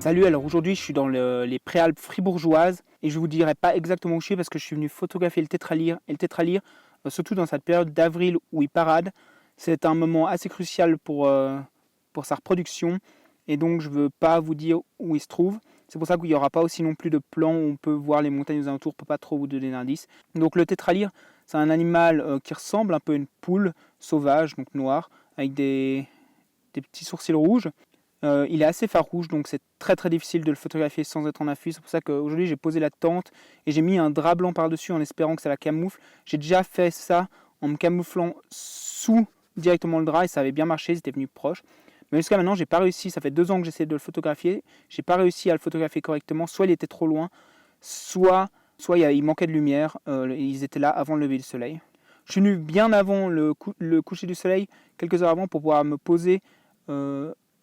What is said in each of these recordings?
Salut, alors aujourd'hui je suis dans les Préalpes fribourgeoises et je vous dirai pas exactement où je suis parce que je suis venu photographier le tétralyre. Et le tétralyre, surtout dans cette période d'avril où il parade, c'est un moment assez crucial pour sa reproduction et donc je veux pas vous dire où il se trouve. C'est pour ça qu'il n'y aura pas aussi non plus de plan où on peut voir les montagnes aux alentours pour pas trop vous donner d'indices. Donc le tétralyre, c'est un animal qui ressemble un peu à une poule sauvage, donc noire, avec des petits sourcils rouges. Il est assez farouche, donc c'est très difficile de le photographier sans être en affût. C'est pour ça qu'aujourd'hui j'ai posé la tente et j'ai mis un drap blanc par-dessus en espérant que ça la camoufle. J'ai déjà fait ça en me camouflant sous directement le drap et ça avait bien marché, c'était venu proche. Mais jusqu'à maintenant, j'ai pas réussi. Ça fait 2 ans que j'essaie de le photographier. J'ai pas réussi à le photographier correctement. Soit il était trop loin, soit il manquait de lumière. Ils étaient là avant le lever du soleil. Je suis venu bien avant le coucher du soleil, quelques heures avant, pour pouvoir me poser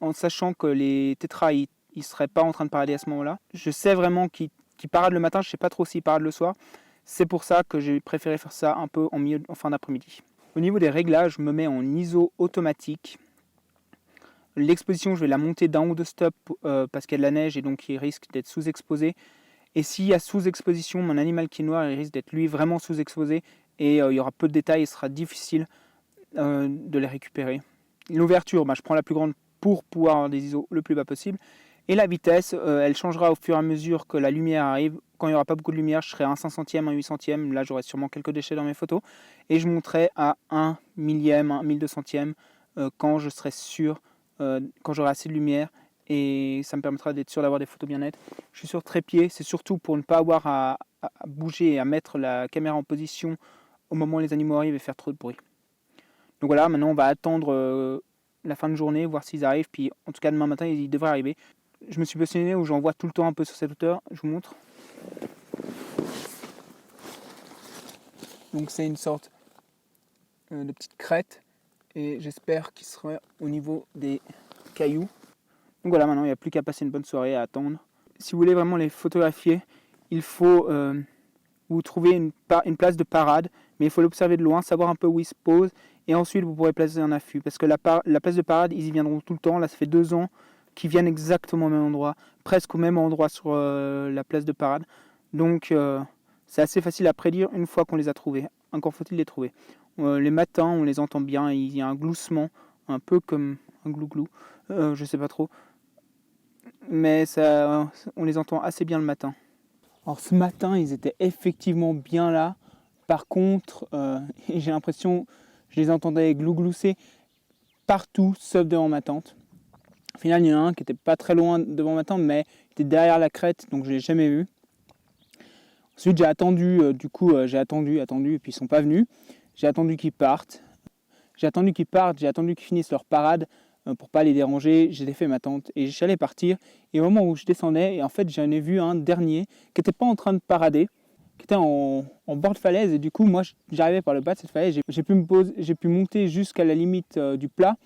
en sachant que les tétras, ils ne seraient pas en train de parader à ce moment-là. Je sais vraiment qu'ils paradent le matin, je ne sais pas trop s'ils paradent le soir. C'est pour ça que j'ai préféré faire ça un peu en fin d'après-midi. Au niveau des réglages, je me mets en ISO automatique. L'exposition, je vais la monter d'un ou deux stops parce qu'il y a de la neige et donc il risque d'être sous-exposé. Et s'il y a sous-exposition, mon animal qui est noir, il risque d'être lui vraiment sous-exposé et il y aura peu de détails, il sera difficile de les récupérer. L'ouverture, je prends la plus grande pour pouvoir avoir des ISO le plus bas possible. Et la vitesse, elle changera au fur et à mesure que la lumière arrive. Quand il n'y aura pas beaucoup de lumière, je serai à 1 500e, 1 800e. Là, j'aurai sûrement quelques déchets dans mes photos. Et je monterai à 1 millième, 1 1200e quand je serai sûr, quand j'aurai assez de lumière. Et ça me permettra d'être sûr d'avoir des photos bien nettes. Je suis sur trépied, c'est surtout pour ne pas avoir à bouger et à mettre la caméra en position au moment où les animaux arrivent et faire trop de bruit. Donc voilà, maintenant on va attendre la fin de journée, voir s'ils arrivent. Puis en tout cas demain matin, ils devraient arriver. Je me suis positionné où j'en vois tout le temps un peu sur cette hauteur. Je vous montre. Donc c'est une sorte de petite crête. Et j'espère qu'il sera au niveau des cailloux. Donc voilà, maintenant il n'y a plus qu'à passer une bonne soirée, à attendre. Si vous voulez vraiment les photographier, il faut vous trouver une place de parade. Mais il faut l'observer de loin, savoir un peu où il se pose. Et ensuite, vous pourrez placer un affût. Parce que la place de parade, ils y viendront tout le temps. Là, ça fait 2 ans qu'ils viennent exactement au même endroit. Presque au même endroit sur la place de parade. Donc, c'est assez facile à prédire une fois qu'on les a trouvés. Encore faut-il les trouver. Les matins, on les entend bien. Il y a un gloussement, un peu comme un glouglou. Je sais pas trop. Mais ça, on les entend assez bien le matin. Alors, ce matin, ils étaient effectivement bien là. Par contre, j'ai l'impression, je les entendais glousser partout, sauf devant ma tente. Au final, il y en a un qui n'était pas très loin devant ma tente, mais il était derrière la crête, donc je ne l'ai jamais vu. Ensuite, j'ai attendu, j'ai attendu, et puis ils ne sont pas venus. J'ai attendu qu'ils partent. J'ai attendu qu'ils finissent leur parade pour ne pas les déranger. J'ai fait ma tente et j'allais partir. Et au moment où je descendais, et en fait, j'en ai vu un dernier qui n'était pas en train de parader, qui était en bord de falaise, et du coup moi j'arrivais par le bas de cette falaise, j'ai pu monter jusqu'à la limite du plat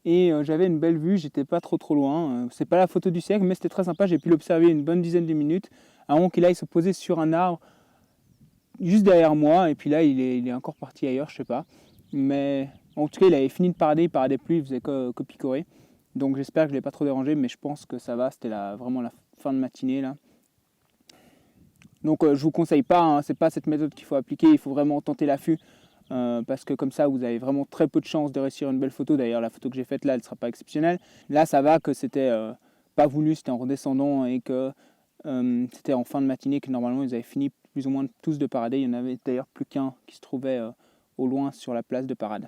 et j'avais une belle vue, j'étais pas trop loin, c'est pas la photo du siècle mais c'était très sympa, j'ai pu l'observer une bonne dizaine de minutes avant qu'il aille se poser sur un arbre juste derrière moi et puis là il est encore parti ailleurs, je sais pas, mais en tout cas il avait fini de parader, il paradait plus, il faisait que picorer, donc j'espère que je l'ai pas trop dérangé, mais je pense que ça va, c'était vraiment la fin de matinée là. Donc je vous conseille pas, c'est pas cette méthode qu'il faut appliquer, il faut vraiment tenter l'affût parce que comme ça vous avez vraiment très peu de chances de réussir une belle photo. D'ailleurs la photo que j'ai faite là elle ne sera pas exceptionnelle. Là ça va que c'était pas voulu, c'était en redescendant et que c'était en fin de matinée que normalement ils avaient fini plus ou moins tous de parader. Il y en avait d'ailleurs plus qu'un qui se trouvait au loin sur la place de parade.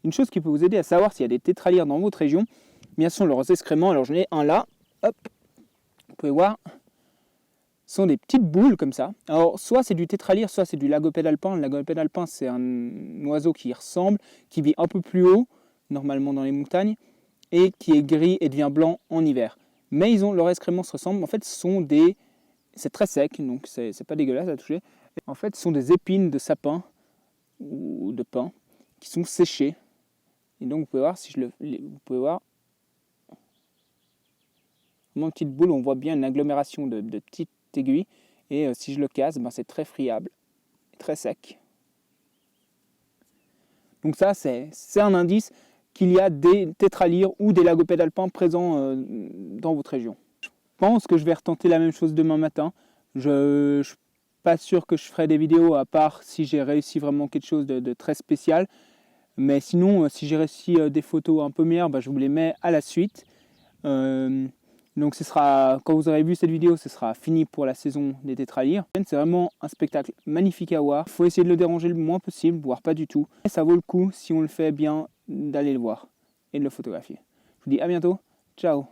Une chose qui peut vous aider à savoir s'il y a des tétralyres dans votre région, bien sûr leurs excréments. Alors j'en ai un là, hop, vous pouvez voir, ce sont des petites boules comme ça. Alors soit c'est du tétralyre, soit c'est du lagopède alpin. Le lagopède alpin c'est un oiseau qui y ressemble, qui vit un peu plus haut, normalement dans les montagnes, et qui est gris et devient blanc en hiver. Mais leurs excréments se ressemblent, en fait c'est très sec, donc c'est pas dégueulasse à toucher. En fait ce sont des épines de sapin ou de pins qui sont séchés. Et donc vous pouvez voir, vous pouvez voir mon petite boule, on voit bien une agglomération de petites aiguilles. Et si je le casse, c'est très friable, et très sec. Donc ça, c'est un indice qu'il y a des tétralyres ou des lagopèdes alpins présents dans votre région. Je pense que je vais retenter la même chose demain matin. Je ne suis pas sûr que je ferai des vidéos, à part si j'ai réussi vraiment quelque chose de très spécial. Mais sinon, si j'ai réussi des photos un peu meilleures, je vous les mets à la suite. Donc ce sera, quand vous aurez vu cette vidéo, ce sera fini pour la saison des tétralyres. C'est vraiment un spectacle magnifique à voir. Il faut essayer de le déranger le moins possible, voire pas du tout. Et ça vaut le coup, si on le fait bien, d'aller le voir et de le photographier. Je vous dis à bientôt. Ciao.